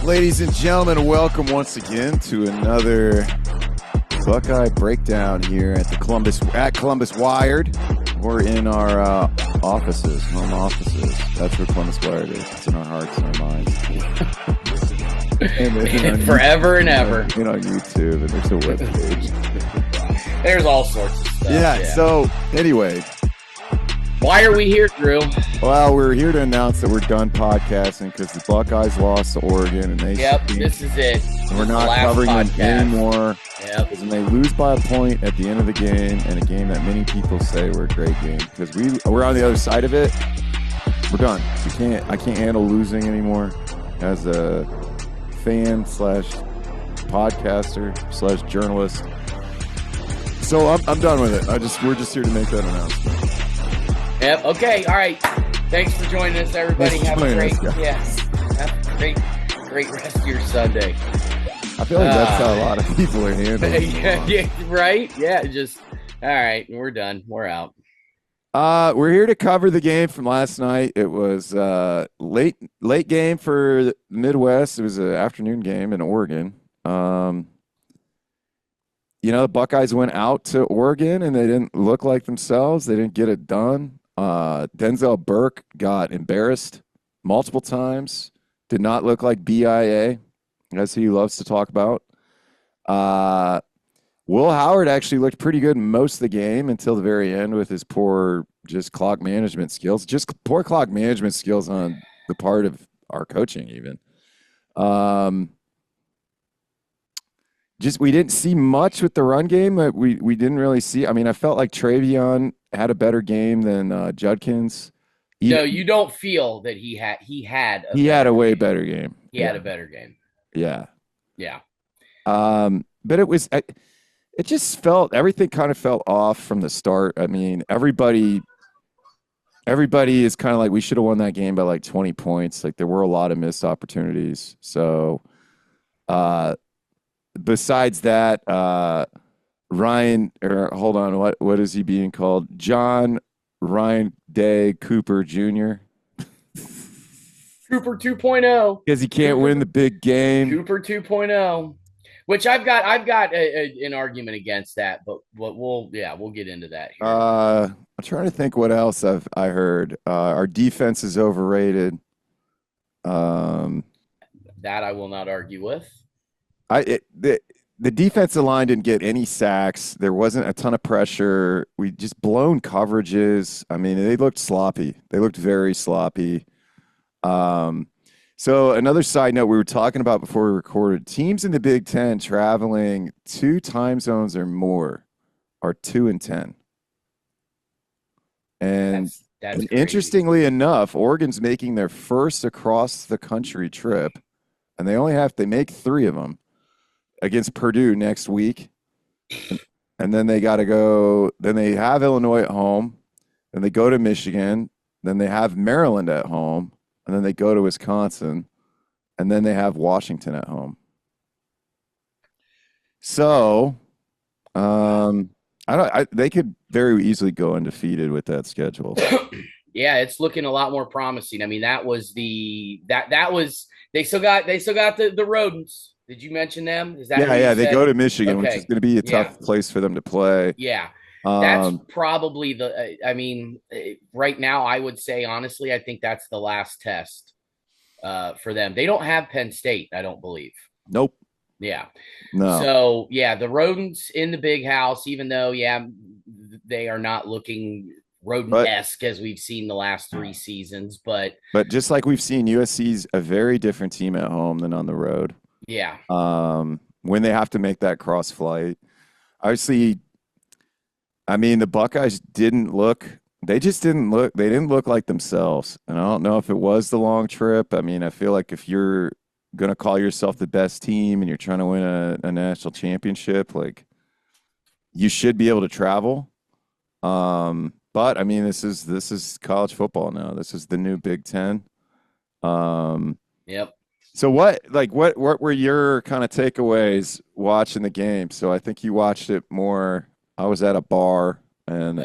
Ladies and gentlemen, welcome once again to another Buckeye breakdown here at the Columbus Wired. We're in our home offices. That's where Columbus Wired is. It's in our hearts and our minds. And forever and ever. And on YouTube, and there's a webpage. There's all sorts of stuff. Yeah, so anyway. Why are we here, Drew? Well, we're here to announce that we're done podcasting because the Buckeyes lost to Oregon, and this is it. We're not covering them anymore. Yep. And they lose by a point at the end of the game, and a game that many people say were a great game because we're on the other side of it. We're done. I can't handle losing anymore as a fan / podcaster / journalist. So I'm done with it. We're just here to make that announcement. Yep. Okay. All right. Thanks for joining us, everybody. Have a great rest of your Sunday. I feel like that's how a lot of people are handling it. Yeah, right? Yeah, just all right. We're done. We're out. We're here to cover the game from last night. It was late game for the Midwest. It was an afternoon game in Oregon. The Buckeyes went out to Oregon and they didn't look like themselves. They didn't get it done. Denzel Burke got embarrassed multiple times. Did not look like BIA, as he loves to talk about. Will Howard actually looked pretty good most of the game until the very end with his poor clock management skills. Just poor clock management skills on the part of our coaching even. We didn't see much with the run game. We didn't really see. I mean, I felt like Travion had a better game than Judkins. No, you don't feel that he had a way better game. He had a better game. Yeah. Yeah. But it just felt, everything kind of felt off from the start. I mean, everybody is kind of like, we should have won that game by like 20 points. Like there were a lot of missed opportunities. So, besides that, what is he being called? John Ryan Day Cooper Jr. Cooper 2.0. Because he can't win the big game. Cooper 2.0. Which I've got an argument against that, but we'll get into that here. I'm trying to think what else I heard. Our defense is overrated. That I will not argue with. The defensive line didn't get any sacks. There wasn't a ton of pressure. We just blown coverages. I mean, they looked sloppy. They looked very sloppy. So another side note we were talking about before we recorded, teams in the Big Ten traveling 2 time zones or more are 2 and 10. And that's interestingly enough, Oregon's making their first across the country trip, and they make 3 of them against Purdue next week. And then they got to go, then they have Illinois at home, then they go to Michigan, then they have Maryland at home, and then they go to Wisconsin, and then they have Washington at home. So, they could very easily go undefeated with that schedule. Yeah, it's looking a lot more promising. I mean, that was they still got the Rodents. Did you mention them? Is that they go to Michigan, which is going to be a tough place for them to play. Yeah. That's probably right now, I would say, honestly, I think that's the last test for them. They don't have Penn State, I don't believe. Nope. Yeah. No. So, the Rodents in the big house, even though, they are not looking rodent-esque as we've seen the last 3 seasons. But just like we've seen, USC's a very different team at home than on the road. Yeah. When they have to make that cross flight. Obviously, I mean, the Buckeyes didn't look like themselves. And I don't know if it was the long trip. I mean, I feel like if you're going to call yourself the best team and you're trying to win a national championship, like you should be able to travel. But I mean, this is college football now. This is the new Big Ten. Yep. So what were your kind of takeaways watching the game? So I think you watched it more. I was at a bar and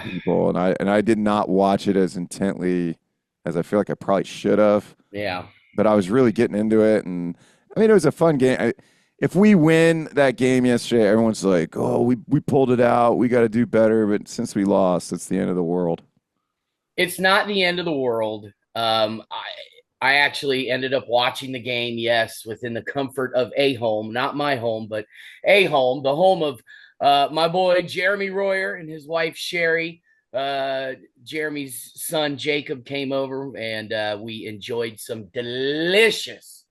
people, and I did not watch it as intently as I feel like I probably should have. Yeah. but I was really getting into it, and I mean, it was a fun game. If we win that game yesterday, everyone's like, "Oh, we pulled it out. We got to do better." But since we lost, it's the end of the world. It's not the end of the world. I actually ended up watching the game, yes, within the comfort of a home, not my home, but a home, the home of my boy Jeremy Royer and his wife Sherry. Jeremy's son Jacob came over, and we enjoyed some delicious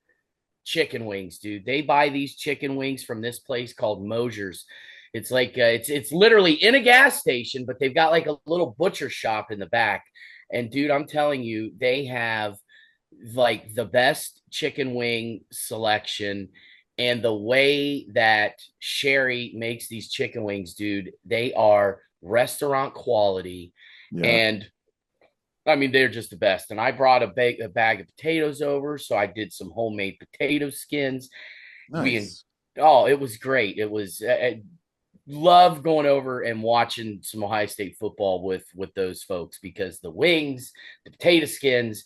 chicken wings, dude. They buy these chicken wings from this place called Mosier's. It's like it's literally in a gas station, but they've got like a little butcher shop in the back. And dude, I'm telling you, they have like the best chicken wing selection. And the way that Sherry makes these chicken wings, dude, they are restaurant quality. Yeah, And I mean, they're just the best. And I brought a bag of potatoes over. So I did some homemade potato skins. We, nice. oh, it was great. It was, love going over and watching some Ohio State football with those folks because the wings, the potato skins,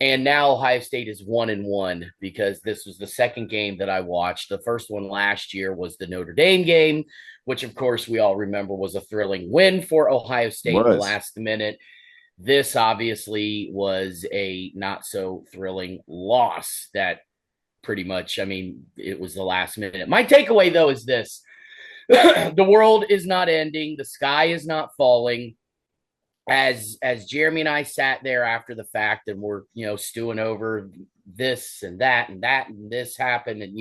and now Ohio State is 1-1 because this was the second game that I watched. The first one last year was the Notre Dame game, which of course we all remember was a thrilling win for Ohio State in the Was last minute. This obviously was a not so thrilling loss that pretty much, I mean, it was the last minute. My takeaway though is this: the world is not ending, the sky is not falling. As Jeremy and I sat there after the fact and we're, stewing over this and that and this happened and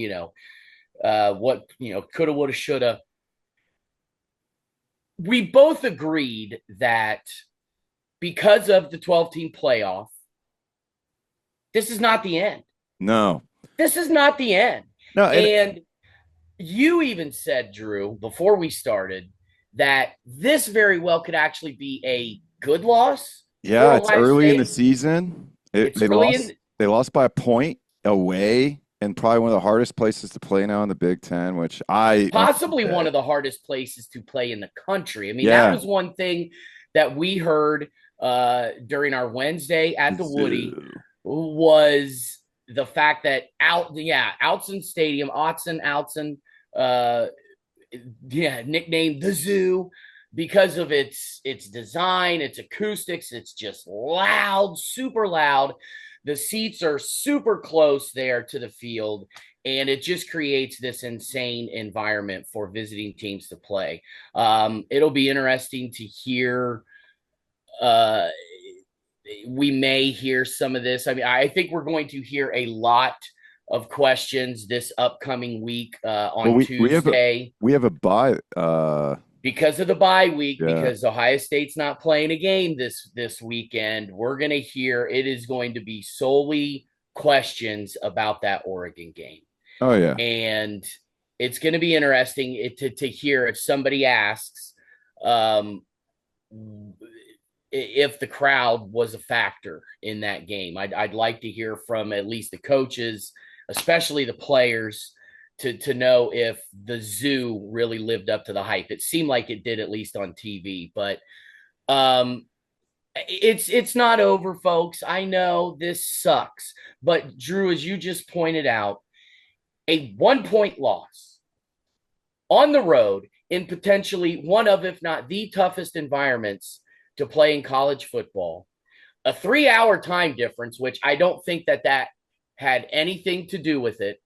what, coulda, woulda, shoulda. We both agreed that because of the 12-team playoff, this is not the end. no, This is not the end. no, And you even said, Drew, before we started, that this very well could actually be a good loss for yeah, it's Ohio early in the State. season. It's They early lost. in They lost by a point away, and probably one of the hardest places to play now in the Big Ten, which I possibly one understand. of the hardest places to play in the country. I mean, that Yeah, was one thing that we heard during our Wednesday at the Woody zoo. was the fact that Autzen Stadium, Autzen, uh, nicknamed the Zoo because of its design, its acoustics. It's just loud, super loud. The seats are super close there to the field, and it just creates this insane environment for visiting teams to play. It'll be interesting to hear. Uh, we may hear some of this. I mean, I think we're going to hear a lot of questions this upcoming week Well, on Tuesday we have a bye. because of the bye week, Yeah. because Ohio State's not playing a game this weekend. We're going to hear it is going to be solely questions about that Oregon game, Oh yeah. and it's going to be interesting to hear if somebody asks um, if the crowd was a factor in that game. I'd like to hear from at least the coaches, especially the players, to know if the Zoo really lived up to the hype. It seemed like it did, at least on TV, but um, it's not over, folks. I know this sucks, but Drew, as you just pointed out, a 1 point loss on the road in potentially one of, if not the toughest environments to play in college football, a 3-hour time difference, which I don't think that had anything to do with it.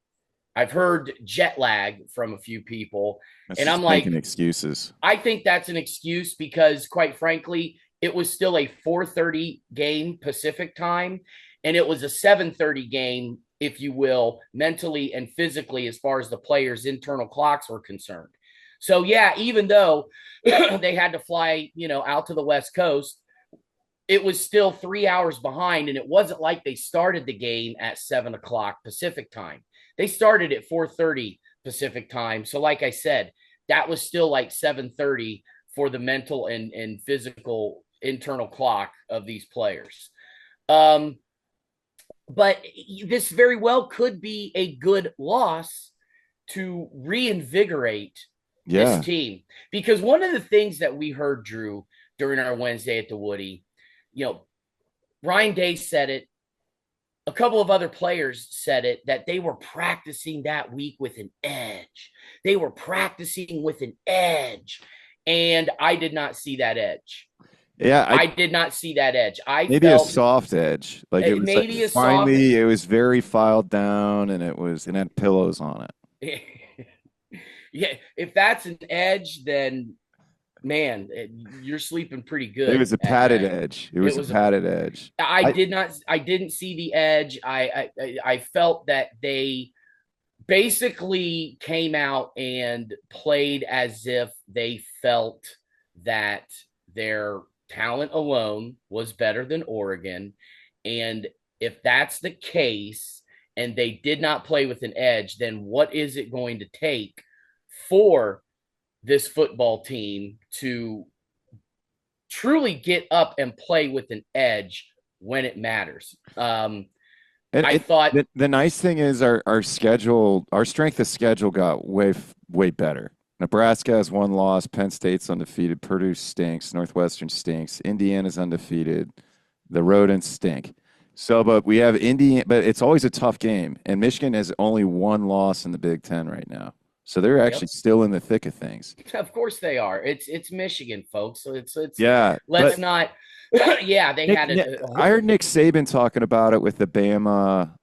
I've heard jet lag from a few people, That's and I'm just making like, excuses. I think that's an excuse because, quite frankly, it was still a 4:30 game Pacific time, and it was a 7:30 game, if you will, mentally and physically, as far as the players' internal clocks were concerned. So yeah, even though they had to fly, out to the West Coast, it was still 3 hours behind, and it wasn't like they started the game at 7 o'clock Pacific time. They started at 4:30 Pacific time. So, like I said, that was still like 7:30 for the mental and physical internal clock of these players. But this very well could be a good loss to reinvigorate this Yeah. team. Because one of the things that we heard, Drew, during our Wednesday at the Woody, Ryan Day said it. a couple of other players said it, that they were practicing that week with an edge. They were practicing with an edge. And I did not see that edge. Yeah, I I did not see that edge. I maybe a felt soft edge. Like it was like maybe a soft. finally it was very filed down and it had pillows on it. Yeah, if that's an edge, then man, you're sleeping pretty It good was a at padded night. edge. It It was a was padded edge. I I didn't see the edge. I felt that they basically came out and played as if they felt that their talent alone was better than Oregon. And if that's the case, and they did not play with an edge, then what is it going to take for this football team to truly get up and play with an edge when it matters? and I thought, the nice thing is our schedule, our strength of schedule got way better. Nebraska has one loss, Penn State's undefeated, Purdue stinks, Northwestern stinks, Indiana's undefeated, the Rodents stink. So, but we have Indiana, but it's always a tough game, and Michigan has only one loss in the Big Ten right now, so they're actually yep, still in the thick of things. of course they are. It's Michigan, folks. So it's Yeah, let's but not. Yeah, they had I heard Nick Saban talking about it with the Bama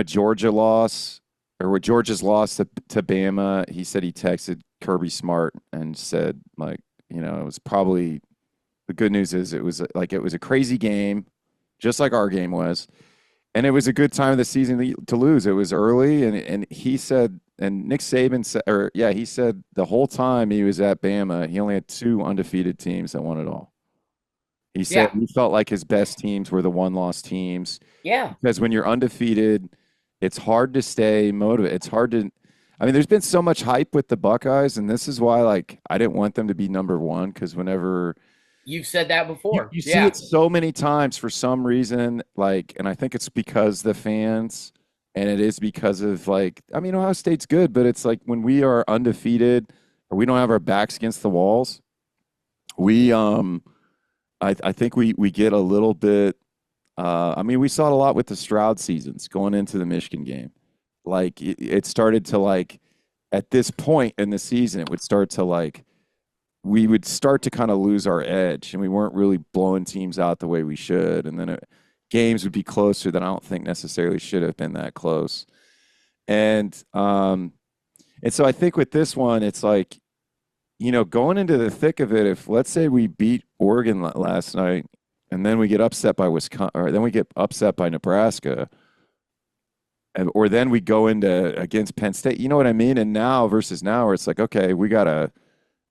Georgia loss, or with Georgia's loss to Bama. He said he texted Kirby Smart and said, like, it was probably the good news is it was like it was a crazy game, just like our game was, and it was a good time of the season to lose. It was early, and he said, and Nick Saban said, or yeah, he said the whole time he was at Bama, he only had two undefeated teams that won it all. He said yeah, he felt like his best teams were the one-loss teams yeah. because when you're undefeated, it's hard to stay motivated. It's hard to. I mean, there's been so much hype with the Buckeyes, and this is why, like, I didn't want them to be number one because whenever You've said that you, before. you see Yeah, it so many times for some reason, like, and I think it's because the fans, and it is because of like, I mean, Ohio State's good, but it's like when we are undefeated or we don't have our backs against the walls, we I think we get a little bit. I mean, we saw it a lot with the Stroud seasons going into the Michigan game. Like it started to like at this point in the season, it would start to like we would start to kind of lose our edge, and we weren't really blowing teams out the way we should, and then games would be closer than I don't think necessarily should have been that close. And and so I think with this one, it's like going into the thick of it, if let's say we beat Oregon last night and then we get upset by Wisconsin, or then we get upset by Nebraska, or then we go into against Penn State, you know what I mean? And now versus now, where it's like, okay, we got a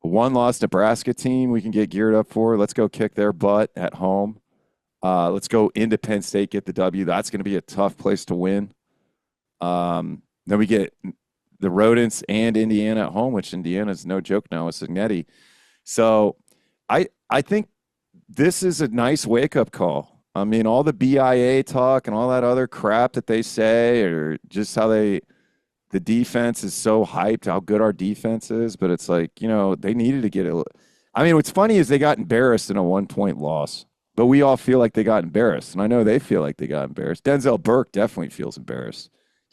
one loss Nebraska team we can get geared up for. Let's go kick their butt at home. Let's go into Penn State, get the W. That's going to be a tough place to win. Then we get the Rodents and Indiana at home, which Indiana's no joke now with Signetti. So I think this is a nice wake up call. I mean, all the BIA talk and all that other crap that they say, or just how the defense is so hyped, how good our defense is, but it's like, they needed to get it. I mean, what's funny is they got embarrassed in a 1-point loss, but we all feel like they got embarrassed. And I know they feel like they got embarrassed. Denzel Burke definitely feels embarrassed.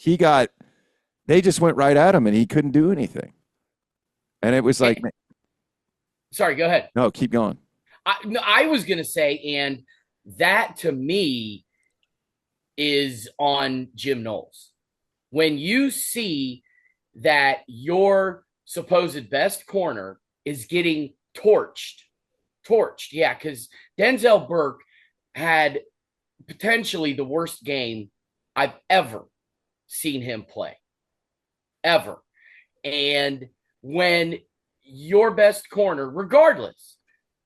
They just went right at him and he couldn't do anything. And it was like, sorry, go ahead. no, keep going. No, I was going to say, and that to me is on Jim Knowles. When you see that your supposed best corner is getting torched, yeah, because Denzel Burke had potentially the worst game I've ever seen him play, ever. And when your best corner, regardless,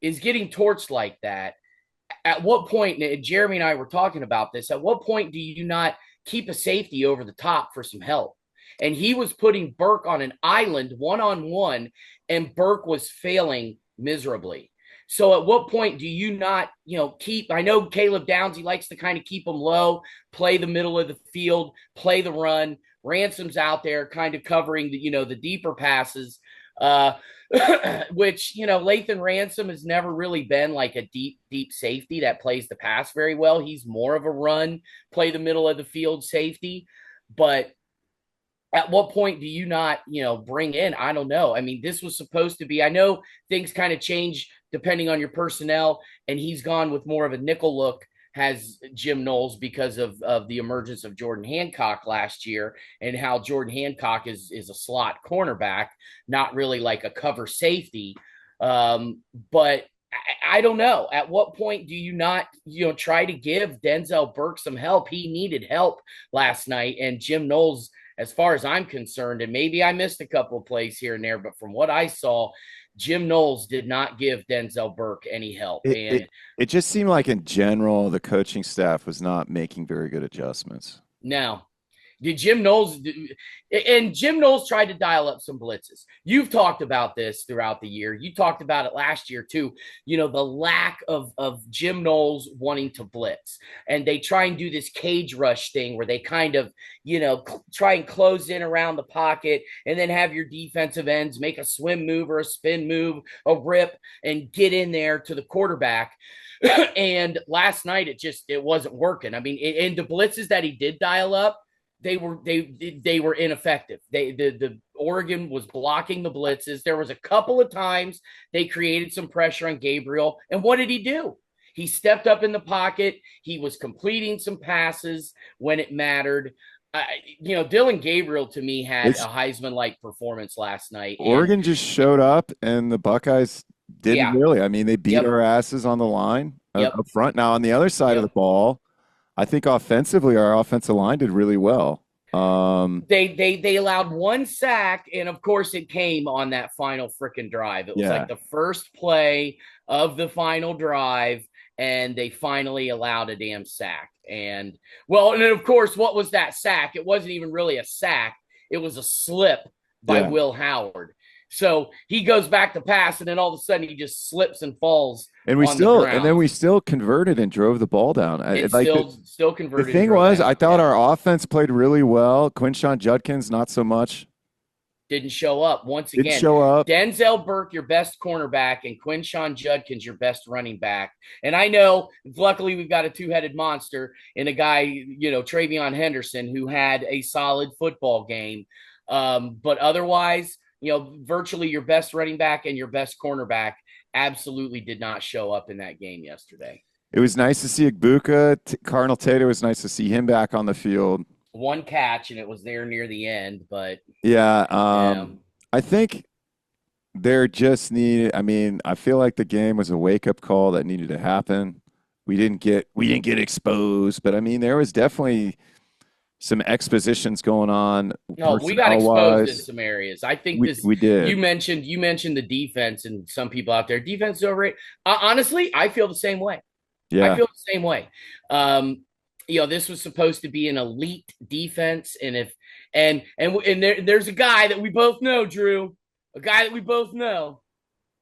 is getting torched like that, at what point, and Jeremy and I were talking about this, at what point do you not keep a safety over the top for some help? And he was putting Burke on an island one-on-one, and Burke was failing miserably. So at what point do you not, keep, I know Caleb Downs, he likes to kind of keep them low, play the middle of the field, play the run. Ransom's out there kind of covering the deeper passes. Uh, which, Lathan Ransom has never really been like a deep safety that plays the pass very well. He's more of a run, play the middle of the field safety. But at what point do you not, bring in? I don't know. I mean, this was supposed to be, I know things kind of change depending on your personnel, and he's gone with more of a nickel look, has Jim Knowles, because of the emergence of Jordan Hancock last year, and how Jordan Hancock is a slot cornerback, not really like a cover safety. But I don't know. At what point do you not, try to give Denzel Burke some help? He needed help last night, and Jim Knowles, as far as I'm concerned, and maybe I missed a couple of plays here and there, but from what I saw, Jim Knowles did not give Denzel Burke any help. It, it And it just seemed like in general the coaching staff was not making very good adjustments. now, did Jim Knowles and Jim Knowles tried to dial up some blitzes. You've talked about this throughout the year. You talked about it last year too. The lack of Jim Knowles wanting to blitz, and they try and do this cage rush thing where they kind of try and close in around the pocket, and then have your defensive ends make a swim move or a spin move, a rip, and get in there to the quarterback. And last night it wasn't working. I mean, and the blitzes that he did dial up, they were ineffective. The Oregon was blocking the blitzes. There was a couple of times they created some pressure on Gabriel, and what did he do? He stepped up in the pocket. He was completing some passes when it mattered. Dylan Gabriel to me had It's a Heisman-like performance last night, and Oregon just showed up, and the Buckeyes didn't yeah, really. I mean, they beat yep, our asses on the line yep, up front. Now on the other side of the yep. ball, I think offensively our offensive line did really well. They allowed one sack, and of course it came on that final freaking drive. It was Yeah, like the first play of the final drive, and they finally allowed a damn sack. And well, and then of course, what was that sack? It wasn't even really a sack. It was a slip by yeah. Will Howard. So he goes back to pass, and then all of a sudden he just slips and falls on the And then ground. we still converted and drove the ball down. It Like still the converted and thing drove was, I down. thought Yeah. our offense played really well. Quinshon Judkins, not so much. Didn't show up once Didn't again. show up. Denzel Burke, your best cornerback, and Quinshon Judkins, your best running back. And I know, luckily, we've got a two-headed monster in a guy, Travion Henderson, who had a solid football game. But otherwise, virtually your best running back and your best cornerback absolutely did not show up in that game yesterday. It was nice to see Igbuka. Cardinal Taylor was nice to see him back on the field. One catch, and it was there near the end, but Yeah, yeah. I think there just need. I mean, I feel like the game was a wake up call that needed to happen. We didn't get exposed, but I mean, there was definitely some expositions going on No, we got personnel exposed in wise. some areas. I think We this we you did. mentioned the defense, and some people out there, defense is overrated. Honestly, I feel the same way. I Yeah, feel the same way. Um, this was supposed to be an elite defense, and if and there's a guy that we both know, Drew, a guy that we both know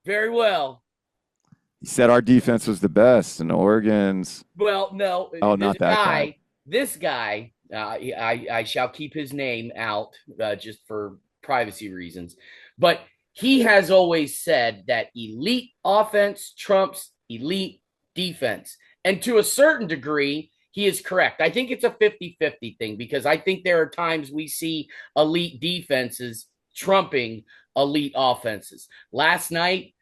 very well. he said our defense was the best, and Oregon's. Well, no, Oh, not that guy. this guy, I shall keep his name out just for privacy reasons, but he has always said that elite offense trumps elite defense. And to a certain degree, he is correct. I think it's a 50-50 thing, because I think there are times we see elite defenses trumping elite offenses. Last night,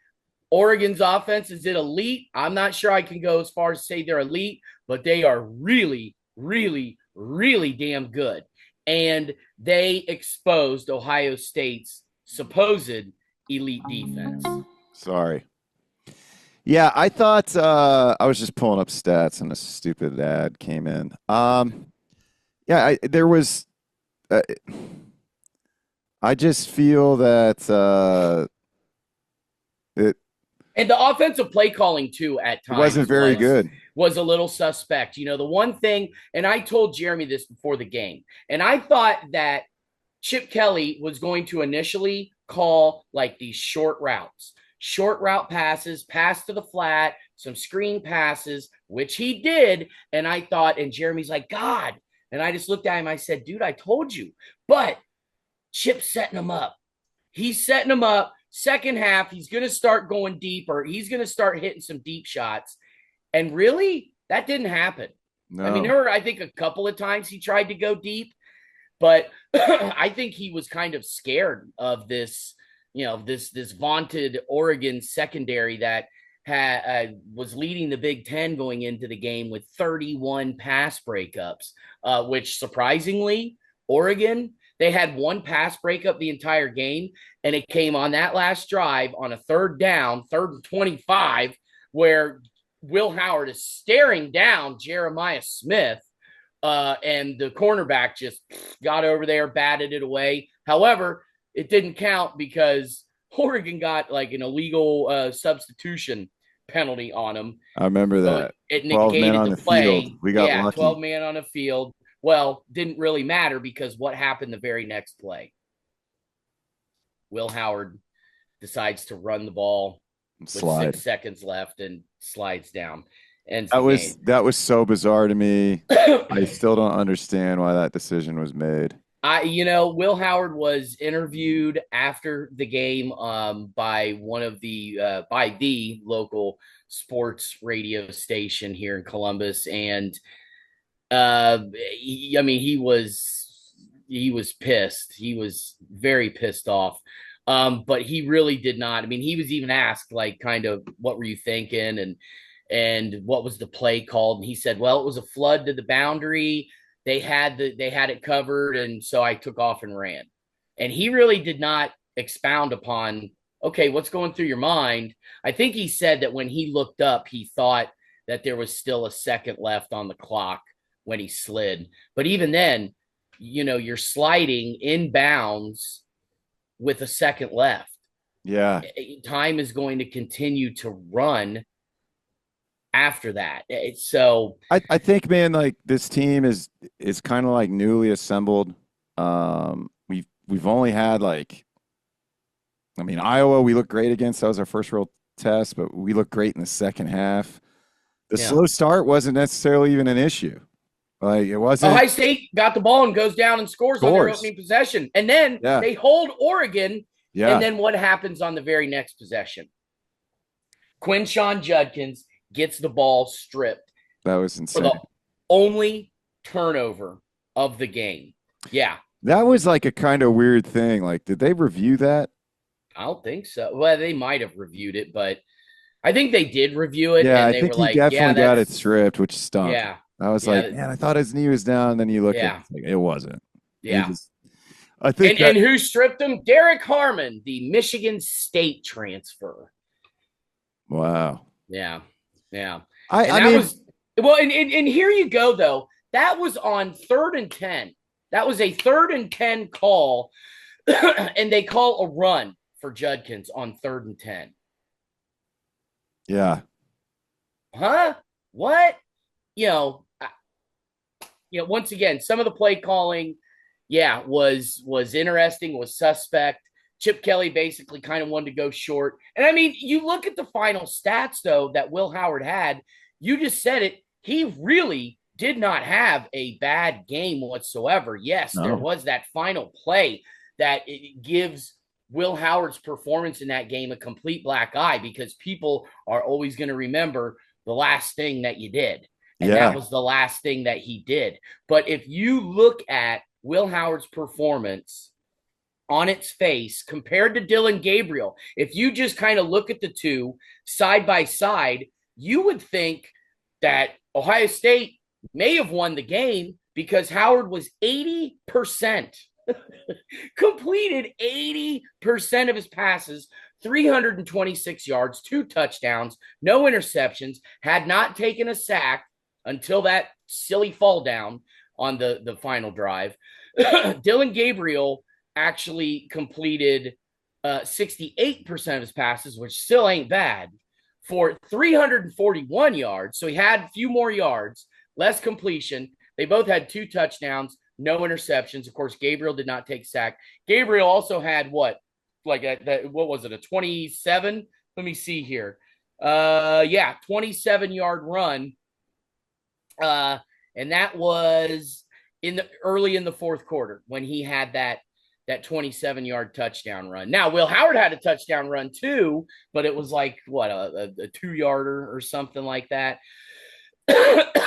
Oregon's offense, is it elite? I'm not sure I can go as far as to say they're elite, but they are really, really, really damn good. And they exposed Ohio State's supposed elite defense. Sorry. Yeah, I thought I was just pulling up stats and a stupid ad came in. Yeah, there was. Uh, I just feel that it And the offensive play calling, too, at wasn't times very was good. was a little suspect. The one thing, and I told Jeremy this before the game, and I thought that Chip Kelly was going to initially call like these short route passes, pass to the flat, some screen passes, which he did. And I thought, and Jeremy's like, God. And I just looked at him. I said, dude, I told you. But Chip's setting them up. He's setting them up Second half, he's going to start going deeper. He's going to start hitting some deep shots. And really, that didn't happen. I mean, No. there were, I think, a couple of times he tried to go deep, but I think he was kind of scared of this, this vaunted Oregon secondary that was leading the Big Ten going into the game with 31 pass breakups, which surprisingly, Oregon, they had one pass breakup the entire game, and it came on that last drive on a third down, 3rd and 25, where Will Howard is staring down Jeremiah Smith, and the cornerback just got over there, batted it away. However, it didn't count because Oregon got like an illegal substitution penalty on him. I remember So that. it 12 men negated on the the field. play. We got Yeah, lucky. 12 man on a field. Well, didn't really matter because what happened the very next play? Will Howard decides to run the ball with Slide. 6 seconds left and slides down. Ends That the was game. that was so bizarre to me. I still don't understand why that decision was made. Will Howard was interviewed after the game by one of by the local sports radio station here in Columbus, and he was pissed. He was very pissed off. But he really did not. I mean, he was even asked like kind of what were you thinking and what was the play called? And he said, well, it was a flood to the boundary. They had it covered, and so I took off and ran. And he really did not expound upon, okay, what's going through your mind? I think he said that when he looked up, he thought that there was still a second left on the clock when he slid. But even then, you're sliding inbounds with a second left. Yeah. Time is going to continue to run after that. So I think, man, like this team is kind of like newly assembled. We've only had Iowa we looked great against. That was our first real test, but we looked great in the second half. The slow start wasn't necessarily even an issue. Like it wasn't. Ohio State got the ball and goes down and scores on their opening possession. And then they hold Oregon. Yeah. And then what happens on the very next possession? Quinshon Judkins gets the ball stripped. That was insane. For the only turnover of the game. Yeah. That was like a kind of weird thing. Like, did they review that? I don't think so. Well, they might have reviewed it, but I think they did review it. Yeah, and they I think were he like, definitely got it stripped, which stunk. Yeah. I was like, man, I thought his knee was down. And then you look at it, it wasn't. Yeah. I think. And who stripped him? Derek Harmon, the Michigan State transfer. Wow. Yeah. Yeah. And here you go, though. That was on 3rd and 10. That was a 3rd and 10 call, and they call a run for Judkins on 3rd and 10. Yeah. Huh? What? Once again, some of the play calling, was interesting, was suspect. Chip Kelly basically kind of wanted to go short. And I mean, you look at the final stats, though, that Will Howard had. You just said it. He really did not have a bad game whatsoever. Yes, there was that final play that it gives Will Howard's performance in that game a complete black eye because people are always going to remember the last thing that you did. And that was the last thing that he did. But if you look at Will Howard's performance on its face compared to Dylan Gabriel, if you just kind of look at the two side by side, you would think that Ohio State may have won the game because Howard was 80%, completed 80% of his passes, 326 yards, 2 touchdowns, no interceptions, had not taken a sack until that silly fall down on the final drive. Dylan Gabriel actually completed 68% of his passes, which still ain't bad, for 341 yards. So he had a few more yards, less completion. They both had 2 touchdowns, no interceptions. Of course, Gabriel did not take sack. Gabriel also had what was it, a 27? Let me see here. 27-yard run. And that was early in the fourth quarter when he had that that 27-yard touchdown run. Now, Will Howard had a touchdown run too, but it was like what a 2-yarder or something like that.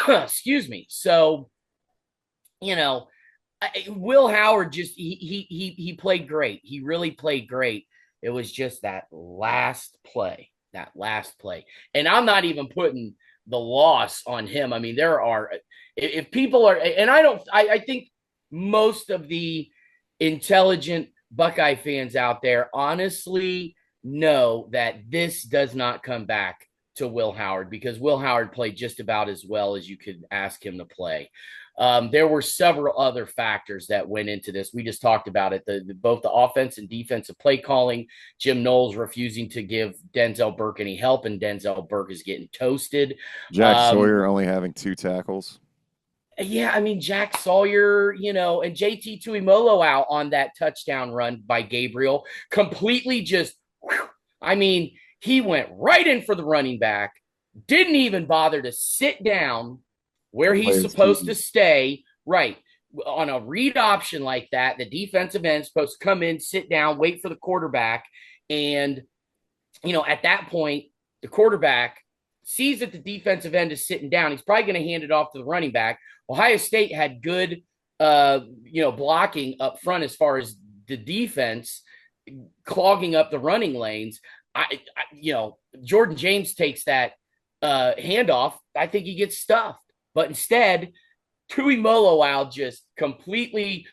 Excuse me. So, you know, Will Howard just he played great. He really played great. It was just that last play, and I'm not even putting the loss on him. I mean, there are if people are, and I don't, I think most of the intelligent Buckeye fans out there honestly know that this does not come back to Will Howard because Will Howard played just about as well as you could ask him to play. There were several other factors that went into this. We just talked about it. Both the offense and defensive play calling, Jim Knowles refusing to give Denzel Burke any help, and Denzel Burke is getting toasted. Jack Sawyer only having 2 tackles. Yeah, I mean, Jack Sawyer, and JT Tuimolo out on that touchdown run by Gabriel, completely just, I mean, he went right in for the running back, didn't even bother to sit down where he's supposed to stay. Right. On a read option like that, the defensive end is supposed to come in, sit down, wait for the quarterback. And, at that point, the quarterback sees that the defensive end is sitting down. He's probably going to hand it off to the running back. Ohio State had good, blocking up front as far as the defense clogging up the running lanes. Jordan James takes that handoff. I think he gets stuffed. But instead, Tuimoloau just completely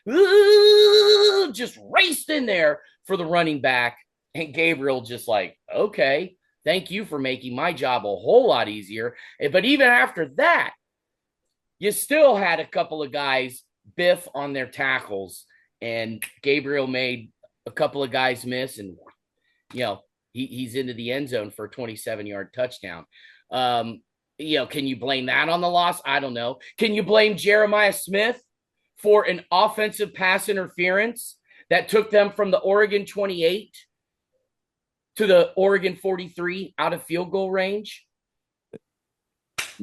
just raced in there for the running back. And Gabriel just like, okay, thank you for making my job a whole lot easier. But even after that, you still had a couple of guys biff on their tackles. And Gabriel made a couple of guys miss. And, he's into the end zone for a 27-yard touchdown. Can you blame that on the loss? I don't know. Can you blame Jeremiah Smith for an offensive pass interference that took them from the Oregon 28 to the Oregon 43 out of field goal range?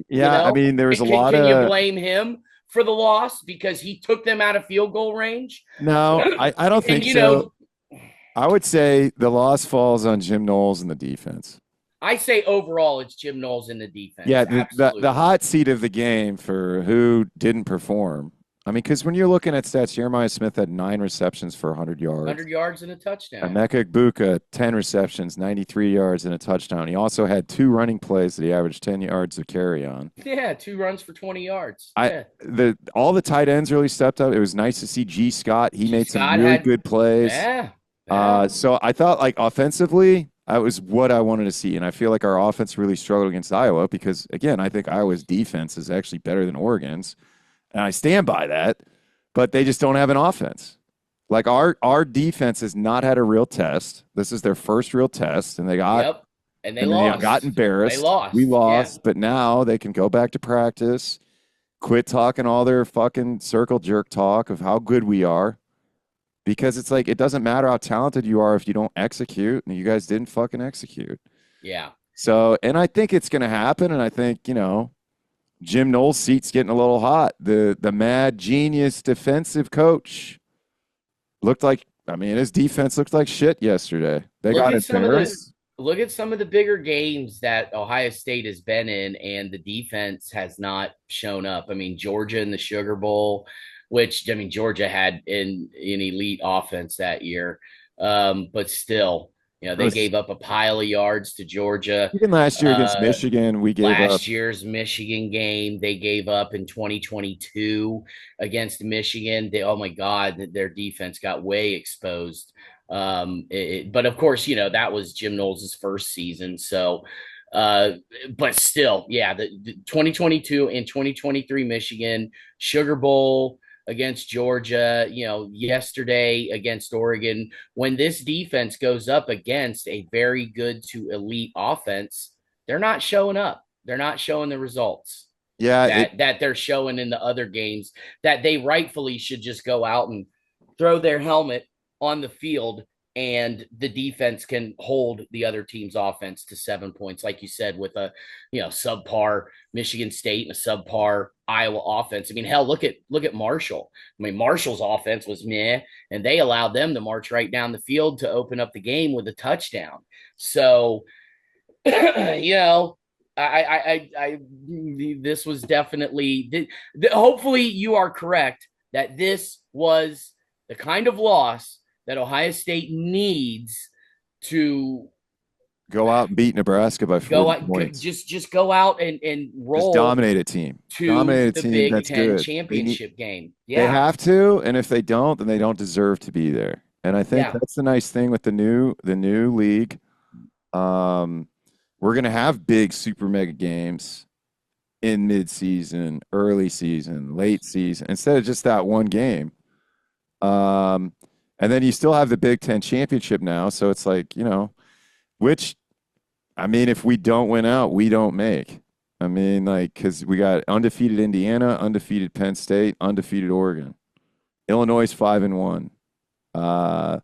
Yeah, I mean, there was a lot of. Can you blame him for the loss because he took them out of field goal range? No, I don't think so. I would say the loss falls on Jim Knowles and the defense. I say overall it's Jim Knowles in the defense. Yeah, the hot seat of the game for who didn't perform. I mean, because when you're looking at stats, Jeremiah Smith had 9 receptions for 100 yards. 100 yards and a touchdown. Emeka Egbuka, 10 receptions, 93 yards and a touchdown. He also had 2 running plays that he averaged 10 yards of carry on. Yeah, 2 runs for 20 yards. All the tight ends really stepped up. It was nice to see G. Scott. He made some really good plays. Yeah. So I thought, like, offensively, that was what I wanted to see. And I feel like our offense really struggled against Iowa because, again, I think Iowa's defense is actually better than Oregon's. And I stand by that, but they just don't have an offense. Like our defense has not had a real test. This is their first real test, and they got and they lost. They got embarrassed. They lost. We lost, but now they can go back to practice, quit talking all their fucking circle jerk talk of how good we are, because it's like it doesn't matter how talented you are if you don't execute, and you guys didn't fucking execute. Yeah. So, and I think it's going to happen, and I think Jim Knowles' seat's getting a little hot. The mad genius defensive coach looked like, his defense looked like shit yesterday. They got embarrassed. Look at some of the bigger games that Ohio State has been in, and the defense has not shown up. I mean, Georgia in the Sugar Bowl, which, Georgia had in an elite offense that year. But still, they gave up a pile of yards to Georgia. Even last year against Michigan, we gave up. Last year's Michigan game, they gave up in 2022 against Michigan. Oh, my God, their defense got way exposed. But, of course, that was Jim Knowles' first season. So, but still, the 2022 and 2023 Michigan, Sugar Bowl against Georgia, yesterday against Oregon. When this defense goes up against a very good to elite offense, they're not showing up. They're not showing the results that they're showing in the other games that they rightfully should just go out and throw their helmet on the field and the defense can hold the other team's offense to 7 points, like you said, with a subpar Michigan State and a subpar Iowa offense. I mean, hell, look at Marshall. I mean, Marshall's offense was meh, and they allowed them to march right down the field to open up the game with a touchdown. So, you know, this was definitely. Hopefully, you are correct that this was the kind of loss that Ohio State needs to Go out and beat Nebraska by go 40 out, points. just go out and Just roll dominate a team. to Dominate a the team Big that's Ten good. championship game. They Yeah, have to, and if they don't, then they don't deserve to be there. And I think yeah. that's the nice thing with the new league. Um, we're gonna have big super mega games in mid-season, early season, late season, instead of just that one game. Um, and then you still have the Big Ten championship now, so it's like, which, I mean, if we don't win out, we don't make. I mean, like, because we got undefeated Indiana, undefeated Penn State, undefeated Oregon. Illinois is 5-1. Uh,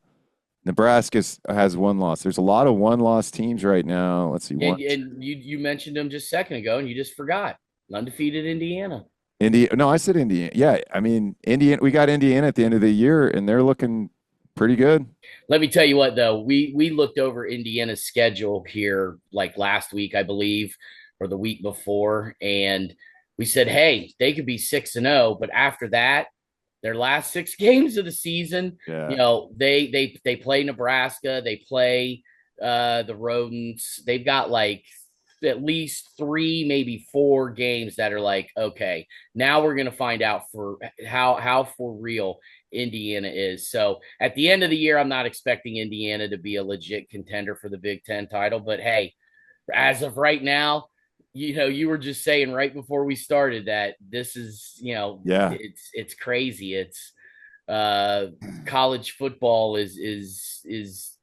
Nebraska has one loss. There's a lot of one-loss teams right now. Let's see, one, And you mentioned them just a second ago, and you just forgot undefeated Indiana. Indiana. No, I said Indiana. Yeah, I mean, Indiana. We got Indiana at the end of the year, and they're looking pretty good. Let me tell you what, though, we looked over Indiana's schedule here like last week, I believe, or the week before, and we said, hey, they could be 6-0, but after that, their last six games of the season, Yeah, they play Nebraska, they play the Rodents. They've got like at least three, maybe four games that are like, okay, now we're gonna find out for how for real Indiana is. So at the end of the year, I'm not expecting Indiana to be a legit contender for the Big Ten title, but hey, as of right now, you were just saying right before we started that this is, yeah. it's crazy. It's college football is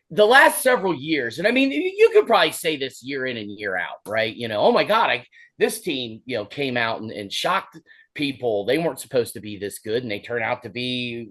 the last several years, and I mean, you could probably say this year in and year out, right? Oh my God, this team, came out and shocked people. They weren't supposed to be this good, and they turn out to be,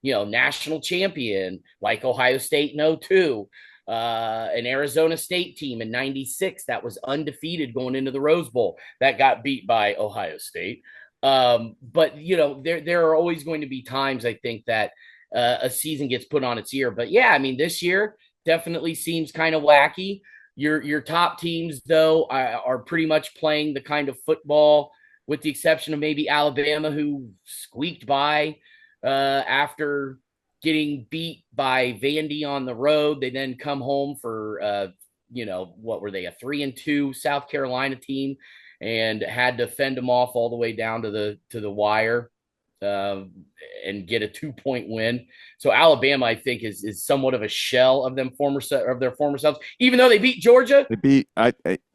national champion, like Ohio State in 02. An Arizona State team in 96 that was undefeated going into the Rose Bowl that got beat by Ohio State. But there are always going to be times, I think, that a season gets put on its ear. But yeah, I mean, this year definitely seems kind of wacky. Your top teams, though, are pretty much playing the kind of football, with the exception of maybe Alabama, who squeaked by after getting beat by Vandy on the road. They then come home for what were they, a 3-2 South Carolina team, and had to fend them off all the way down to the wire, uh, and get a 2-point win. So Alabama, I think, is somewhat of a shell of their former selves, even though they beat Georgia. They beat.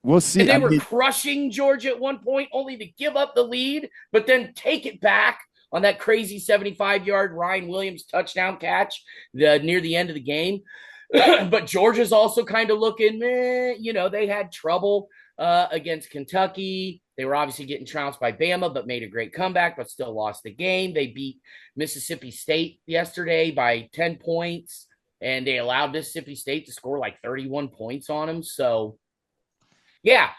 We'll see. And they I were mean, crushing Georgia at one point, only to give up the lead, but then take it back on that crazy 75-yard Ryan Williams touchdown catch near the end of the game. But Georgia's also kind of looking, they had trouble against Kentucky. They were obviously getting trounced by Bama, but made a great comeback, but still lost the game. They beat Mississippi State yesterday by 10 points, and they allowed Mississippi State to score like 31 points on them. So, yeah,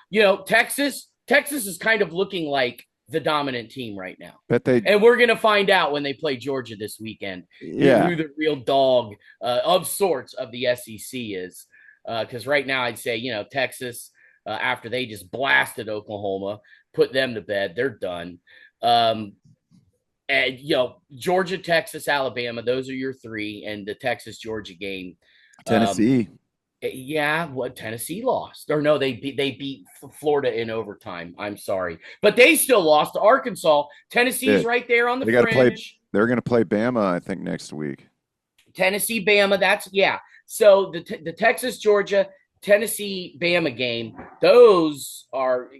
Texas is kind of looking like the dominant team right now. bet they. And we're going to find out when they play Georgia this weekend Yeah, who the real dog of sorts of the SEC is. Because right now I'd say, Texas, after they just blasted Oklahoma, put them to bed. They're done. And, Georgia, Texas, Alabama, those are your three. And the Texas-Georgia game. Tennessee. Yeah, what Tennessee lost, or no, they beat Florida in overtime. I'm sorry, but they still lost to Arkansas. Tennessee's Yeah. right there on the They got to play. fringe. They're going to play Bama, I think, next week. Tennessee, Bama. That's yeah. So the Texas, Georgia, Tennessee, Bama game. Those are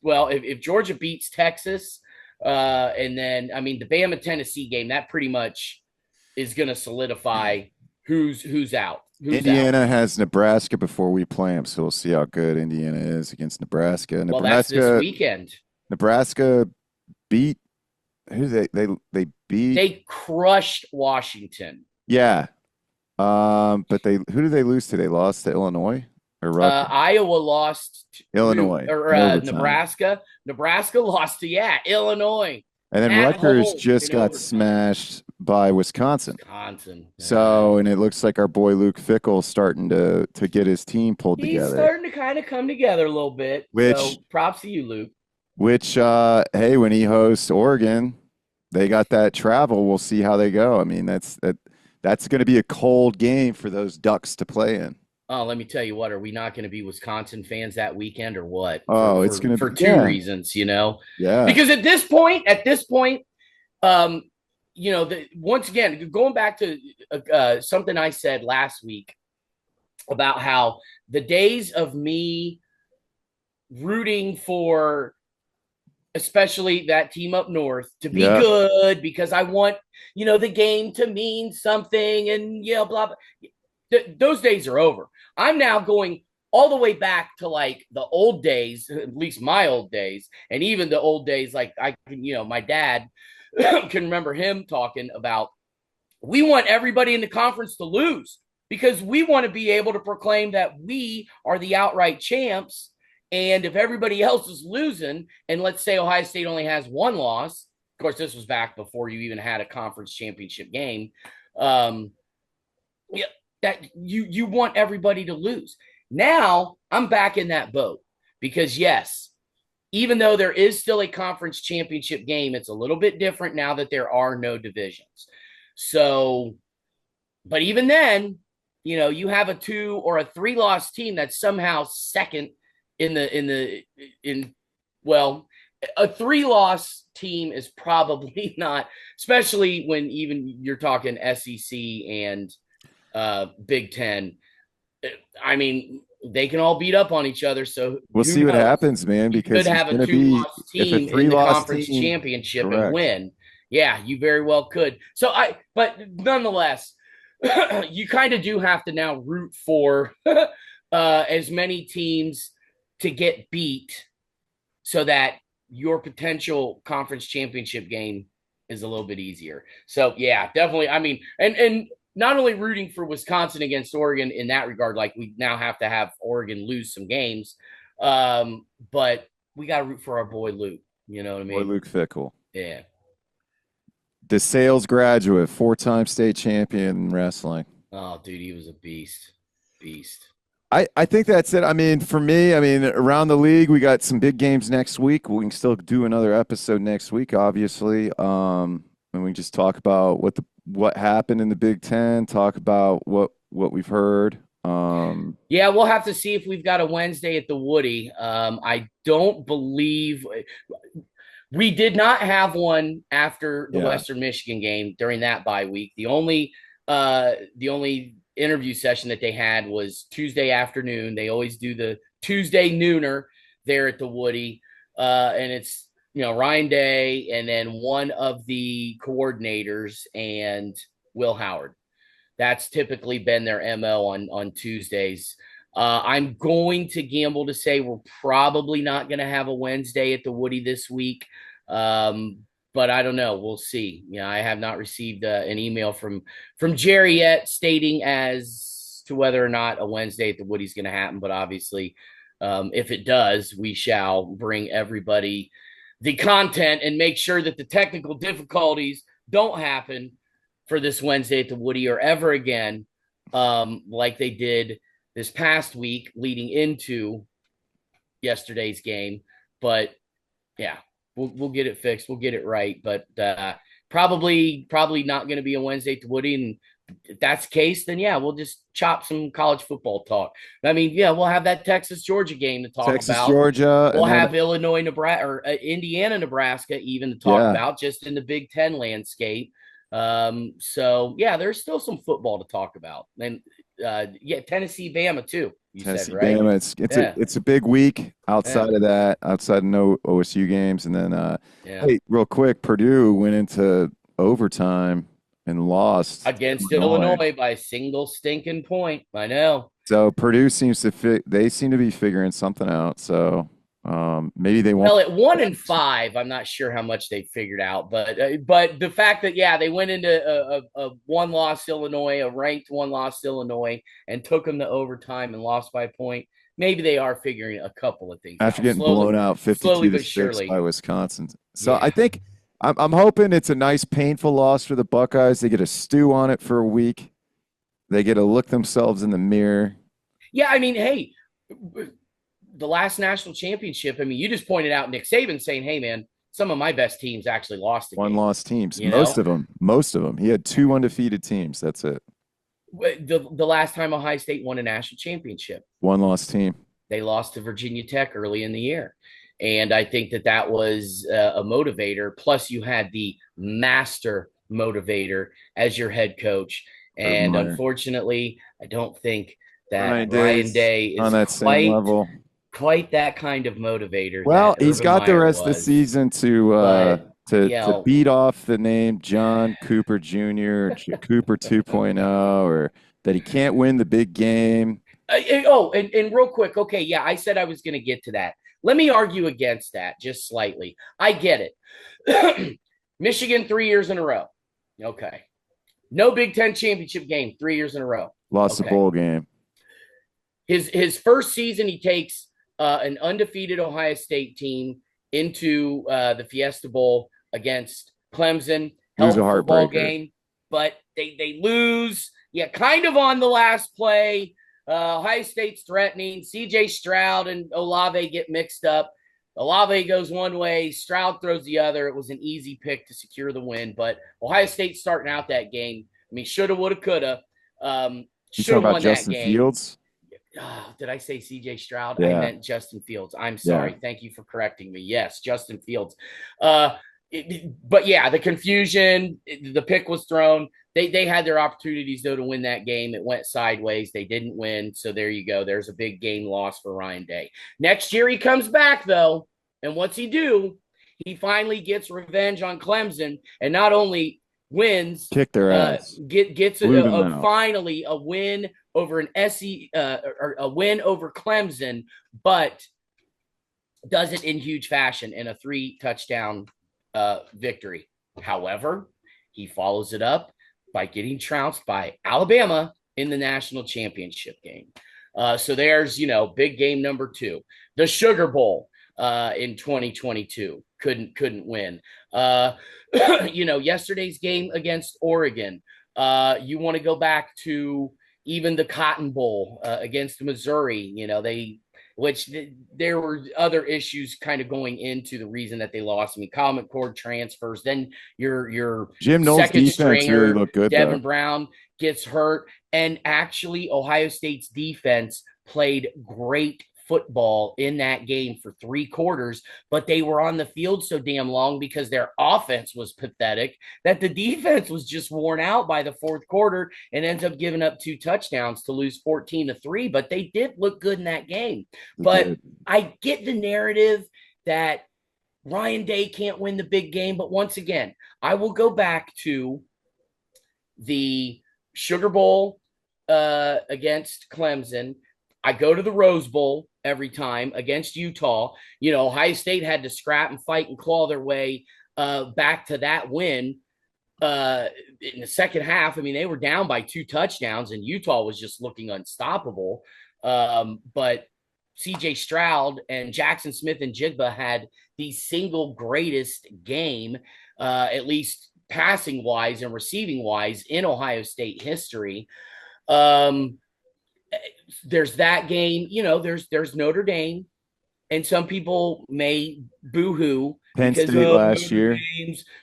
well. If Georgia beats Texas, and then I mean the Bama Tennessee game, that pretty much is going to solidify who's out. Indiana has Nebraska before we play them, so we'll see how good Indiana is against Nebraska. Well, that's this weekend. Nebraska beat who they beat. They crushed Washington. Yeah, But who did they lose to? They lost to Illinois or Rutgers? Iowa lost to Illinois in overtime. Nebraska. Nebraska lost to Illinois And then at Rutgers home just in got overtime. smashed by Wisconsin. Wisconsin. So, and it looks like our boy Luke Fickle's starting to get his team pulled He's together. starting to kind of come together a little bit. Which So props to you, Luke. hey, when he hosts Oregon, they got that travel. We'll see how they go. I mean, that's going to be a cold game for those Ducks to play in. Oh, let me tell you what, are we not going to be Wisconsin fans that weekend or what? Oh, it's going to For be two reasons, yeah, Because at this point, um, once again, going back to something I said last week about how the days of me rooting for especially that team up north to be yeah. good because I want, the game to mean something and blah blah. Those days are over. I'm now going all the way back to like the old days, at least my old days, and even the old days like I can, my dad can remember him talking about we want everybody in the conference to lose because we want to be able to proclaim that we are the outright champs. And if everybody else is losing, and let's say Ohio State only has one loss, of course, this was back before you even had a conference championship game. Yeah, that you want everybody to lose. Now I'm back in that boat because yes, even though there is still a conference championship game, it's a little bit different now that there are no divisions. So, but even then, you have a 2 or a 3 loss team that's somehow second in well, a 3 loss team is probably not, especially when even you're talking SEC and Big Ten. I mean, they can all beat up on each other. So We'll who see what knows? happens, man, You could because it's have a going to 2 be loss if a team in three the loss conference team, championship and correct. win. Yeah, you very well could. But nonetheless, you kind of do have to now root for as many teams to get beat so that your potential conference championship game is a little bit easier. So yeah, definitely. I mean, and not only rooting for Wisconsin against Oregon in that regard, like we now have to have Oregon lose some games, but we got to root for our boy Luke. You know what I Boy, mean? Luke Fickle, Yeah. DeSales graduate, 4-time state champion in wrestling. Oh, dude, he was a beast. Beast. I think that's it. I mean, for me, I mean, around the league, we got some big games next week. We can still do another episode next week, obviously. And we can just talk about what happened in the Big Ten, talk about what we've heard. Yeah, we'll have to see if we've got a Wednesday at the Woody. I don't believe we did not have one after the Yeah. Western Michigan game during that bye week. The only interview session that they had was Tuesday afternoon. They always do the Tuesday nooner there at the Woody. And it's Ryan Day and then one of the coordinators and Will Howard. That's typically been their MO on Tuesdays. I'm going to gamble to say we're probably not going to have a Wednesday at the Woody this week. But I don't know. We'll see. I have not received an email from Jerry yet stating as to whether or not a Wednesday at the Woody is going to happen. But obviously, if it does, we shall bring everybody the content and make sure that the technical difficulties don't happen for this Wednesday at the Woody or ever again, like they did this past week leading into yesterday's game. But yeah, we'll get it fixed. We'll get it right. But probably not going to be a Wednesday at the Woody. And if that's the case, then yeah, we'll just chop some college football talk. I mean, yeah, we'll have that Texas Georgia game to talk Texas, about. Georgia, We'll and then have Illinois, Nebraska, or Indiana, Nebraska, even to talk yeah, about just in the Big Ten landscape. So yeah, there's still some football to talk about, and yeah, Tennessee, Bama too. You Tennessee, said right? Bama. Yeah, It's a big week yeah, outside of that, outside of no OSU games, and then yeah. hey, real quick, Purdue went into overtime and lost to Against Illinois. Illinois by a single stinking point. I know. So Purdue seems to they seem to be figuring something out. So Maybe they won't. Well, at 1-5, I'm not sure how much they figured out, but the fact that they went into a one loss Illinois, a ranked one loss Illinois, and took them to overtime and lost by a point. Maybe they are figuring a couple of things After out getting blown slowly, out slowly 52 to but 6 by surely. Wisconsin. So I Yeah, think I'm hoping it's a nice, painful loss for the Buckeyes. They get to stew on it for a week. They get to look themselves in the mirror. yeah. I mean, hey, the last national championship. I mean, you just pointed out Nick Saban saying, "Hey, man, some of my best teams actually lost a One game." loss teams. You know, Most of them. He had two undefeated teams. That's it. the last time Ohio State won a national championship, One loss team. they lost to Virginia Tech early in the year. And I think that was a motivator. Plus, you had the master motivator as your head coach. Urban And Meyer. unfortunately, I don't think that Ryan Ryan Day's Day on is that same level. quite that kind of motivator Well, that he's Urban got the Meyer rest of the was. season to But, to beat off the name John Cooper Jr. Cooper 2.0, or that he can't win the big game. and real quick, okay, yeah, I said I was going to get to that. Let me argue against that just slightly. I get it. Michigan 3 years in a row. Okay. No Big Ten championship game 3 years in a row. Lost the Okay. bowl game. His first season, he takes an undefeated Ohio State team into the Fiesta Bowl against Clemson. Lose a Football heartbreaker. game, but they lose. Yeah, kind of on the last play. Ohio State's threatening. C.J. Stroud and Olave get mixed up. Olave goes one way, Stroud throws the other. It was an easy pick to secure the win, but Ohio State starting out that game. I mean, shoulda, woulda, coulda. You Should talking have about won that Justin game. Fields? Oh, did I say CJ Stroud? I Yeah. meant Justin Fields. I'm Yeah. sorry. Thank you for correcting me. Yes, Justin Fields. But yeah, the confusion, the pick was thrown. They had their opportunities though to win that game. It went sideways. They didn't win. So there you go. There's a big game loss for Ryan Day. Next year he comes back though, and what's he do? He finally gets revenge on Clemson, and not only wins, Kick their ass. gets Blew them out. finally a win over an SE or a win over Clemson, but does it in huge fashion in a 3-touchdown victory. However, he follows it up by getting trounced by Alabama in the national championship game. So there's, big game number 2. The Sugar Bowl in 2022 couldn't win. Yesterday's game against Oregon. You want to go back to even the Cotton Bowl against Missouri. There were other issues kind of going into the reason that they lost. I mean, Kyle McCord transfers, then your Jim Knowles' second defense stringer, really looked good, Devin though. Brown, gets hurt. And actually, Ohio State's defense played great football in that game for 3 quarters, but they were on the field so damn long because their offense was pathetic that the defense was just worn out by the 4th quarter and ends up giving up 2 touchdowns to lose 14-3. But they did look good in that game. But I get the narrative that Ryan Day can't win the big game. But once again, I will go back to the Sugar Bowl against Clemson. I go to the Rose Bowl every time against Utah. Ohio State had to scrap and fight and claw their way back to that win in the second half. I mean, they were down by 2 touchdowns, and Utah was just looking unstoppable. But C.J. Stroud and Jackson Smith and Jigba had the single greatest game, at least passing wise and receiving wise, in Ohio State history. There's that game, there's Notre Dame, and some people may boo-hoo Penn because State last year.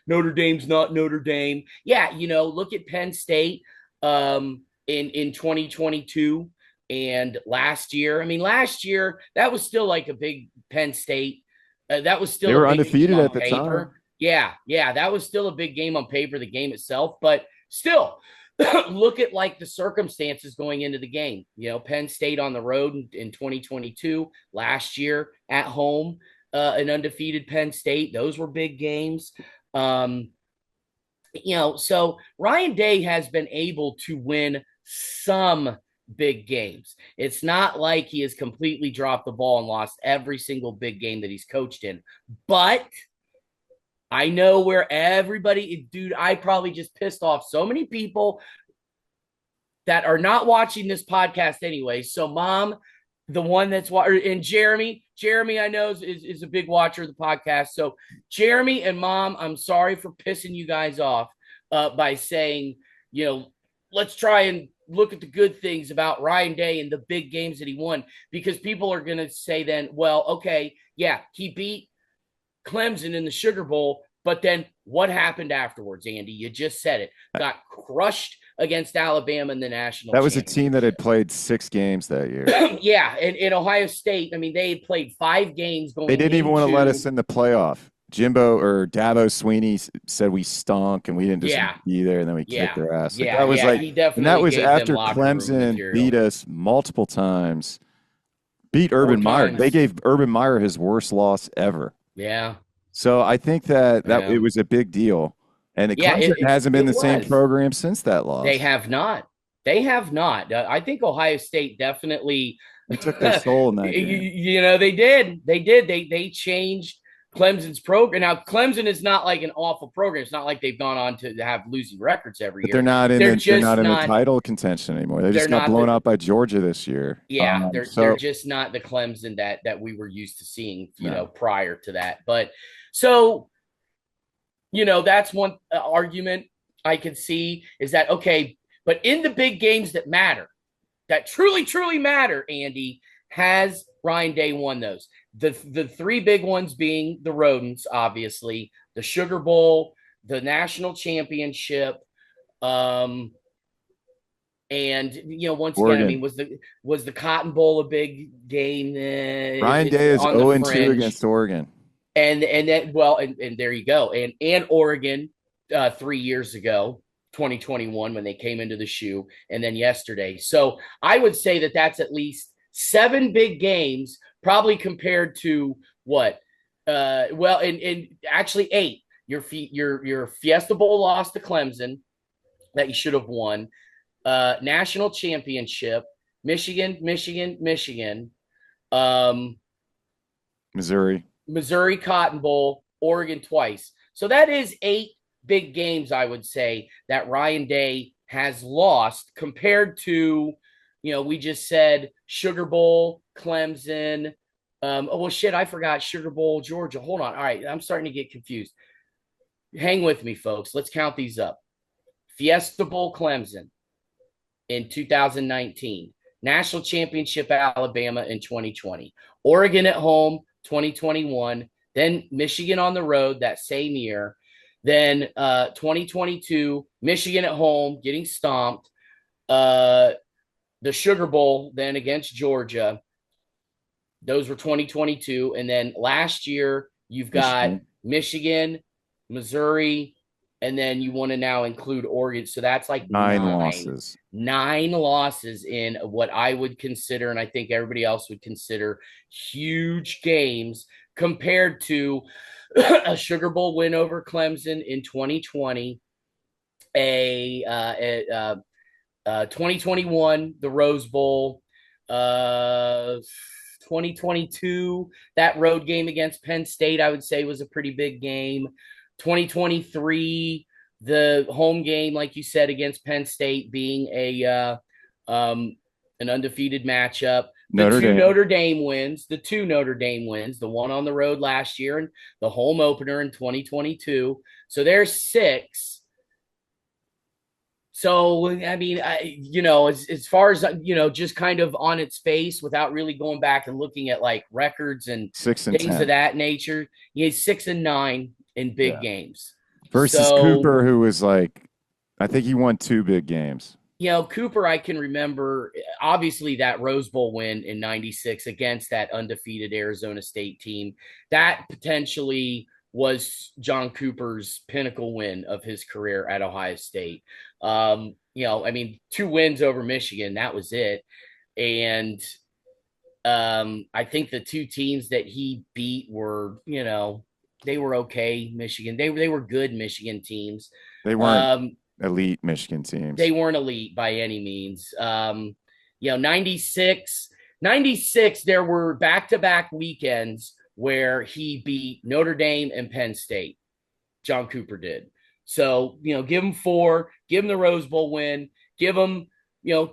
Notre Dame's not Notre Dame. Yeah, look at Penn State in 2022 and last year. I mean, last year that was still like a big Penn State. That was still they were undefeated at the time. Yeah, that was still a big game on paper, the game itself, but still. Look at like the circumstances going into the game. Penn State on the road in 2022, last year at home, an undefeated Penn State. Those were big games. So Ryan Day has been able to win some big games. It's not like he has completely dropped the ball and lost every single big game that he's coached in. But I know where everybody, dude, I probably just pissed off so many people that are not watching this podcast anyway. So, Mom, the one that's and Jeremy, I know is a big watcher of the podcast. So, Jeremy and Mom, I'm sorry for pissing you guys off by saying, let's try and look at the good things about Ryan Day and the big games that he won, because people are going to say then, well, okay, yeah, he beat Clemson in the Sugar Bowl, but then what happened afterwards, Andy? You just said it. Got crushed against Alabama in the national That was a championship. team that had played 6 games that year. Yeah, and in Ohio State, I mean, they had played 5 games going. They didn't even want to let us in the playoff. Jimbo or Dabo Sweeney said we stunk and we didn't just be there, and then we kicked their ass. Yeah, that was he definitely. And that was after Clemson beat us multiple times, beat Urban Meyer. They gave Urban Meyer his worst loss ever. Yeah. So I think that it was a big deal, and Clemson hasn't been the same program since that loss. They have not. I think Ohio State definitely took their soul in that game. They did. They changed Clemson's program. Now, Clemson is not like an awful program. It's not like they've gone on to have losing records every year. They're not in the title contention anymore. They just got blown out by Georgia this year. Yeah, they're just not the Clemson that we were used to seeing, prior to that. But so, that's one argument I could see, is that, okay, but in the big games that matter, that truly, truly matter, Andy, has Ryan Day won those? The 3 big ones being the Rodents, obviously, the Sugar Bowl, the national championship, and once again, I mean, was the Cotton Bowl a big game? Ryan Day is 0-2 against Oregon, and there you go, and Oregon 3 years ago. 2021 when they came into the shoe, and then yesterday. So I would say that that's at least 7 big games, probably compared to what? And actually 8. Your Fiesta Bowl loss to Clemson that you should have won. National championship, Michigan, Missouri Cotton Bowl, Oregon twice. So that is 8 big games, I would say, that Ryan Day has lost, compared to, we just said Sugar Bowl, Clemson. I forgot Sugar Bowl, Georgia. Hold on. All right, I'm starting to get confused. Hang with me, folks. Let's count these up. Fiesta Bowl, Clemson in 2019. National Championship, Alabama in 2020. Oregon at home, 2021. Then Michigan on the road that same year. Then 2022, Michigan at home, getting stomped. The Sugar Bowl then against Georgia. Those were 2022. And then last year, you've got Michigan, Missouri, and then you want to now include Oregon. So that's like 9 losses. 9 losses in what I would consider, and I think everybody else would consider, huge games, compared to a Sugar Bowl win over Clemson in 2020, 2021, the Rose Bowl, 2022, that road game against Penn State, I would say, was a pretty big game. 2023, the home game, like you said, against Penn State being an undefeated matchup. The two Notre Dame wins, the one on the road last year and the home opener in 2022. So there's 6. So, I mean, as far as, just kind of on its face without really going back and looking at like records and 6 and things 10. of that nature, he's 6 and 9 in big games. Versus Cooper, who was I think he won 2 big games. Cooper, I can remember, obviously, that Rose Bowl win in 96 against that undefeated Arizona State team. That potentially was John Cooper's pinnacle win of his career at Ohio State. 2 wins over Michigan, that was it. And I think the 2 teams that he beat were, they were okay, Michigan. They were good Michigan teams. They weren't elite Michigan teams. They weren't elite by any means. 96, there were back-to-back weekends where he beat Notre Dame and Penn State. John Cooper did. So, give him 4, give him the Rose Bowl win, give him,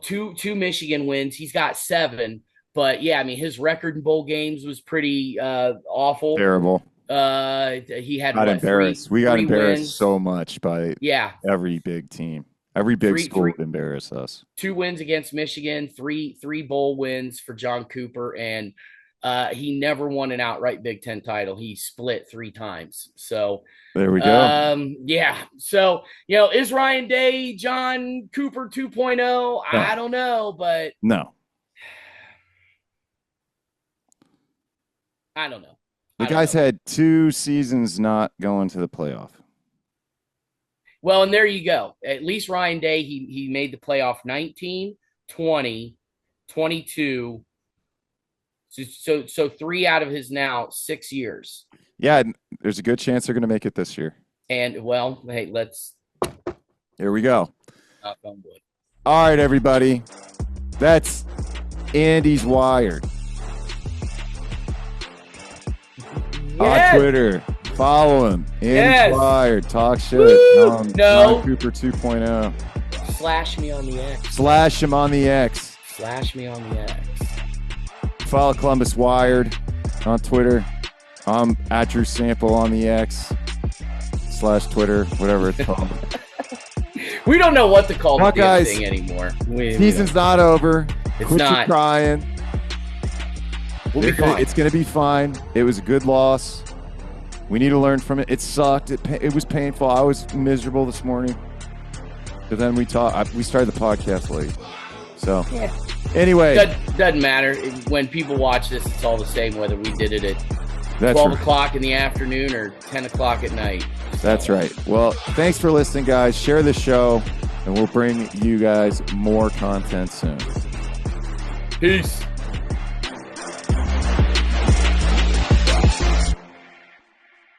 two Michigan wins. He's got 7. But yeah, I mean, his record in bowl games was pretty awful. Terrible. He had embarrassed. We got embarrassed wins. so much by every big team. Every big school would embarrass us. 2 wins against Michigan, three bowl wins for John Cooper, and he never won an outright Big Ten title. He split 3 times. So there we go. Yeah. So, is Ryan Day John Cooper 2.0? No. I don't know, but no. I don't know. The guy's had 2 seasons not going to the playoff. Well, and there you go. At least Ryan Day, he made the playoff 19, 20, 22. So 3 out of his now 6 years. Yeah, there's a good chance they're going to make it this year. And, well, hey, let's. Here we go. Knock on wood. All right, everybody. That's Andy's Wired. Yes. On Twitter. Follow him. Andy's Wired. Talk shit. No. John Cooper 2.0. Slash me on the X. Slash him on the X. Slash me on the X. Follow Columbus Wired on Twitter. I'm at Drew Sample on the X / Twitter, whatever it's called. We don't know what to call the damn Buckeyes, thing anymore. Season's not over. It's Quit not. your crying. We'll be fine. It's going to be fine. It was a good loss. We need to learn from it. It sucked. It was painful. I was miserable this morning. But then we started the podcast late. So, anyway. Doesn't matter. When people watch this, it's all the same whether we did it at 12 o'clock in the afternoon or 10 o'clock at night. So. That's right. Well, thanks for listening, guys. Share the show, and we'll bring you guys more content soon. Peace.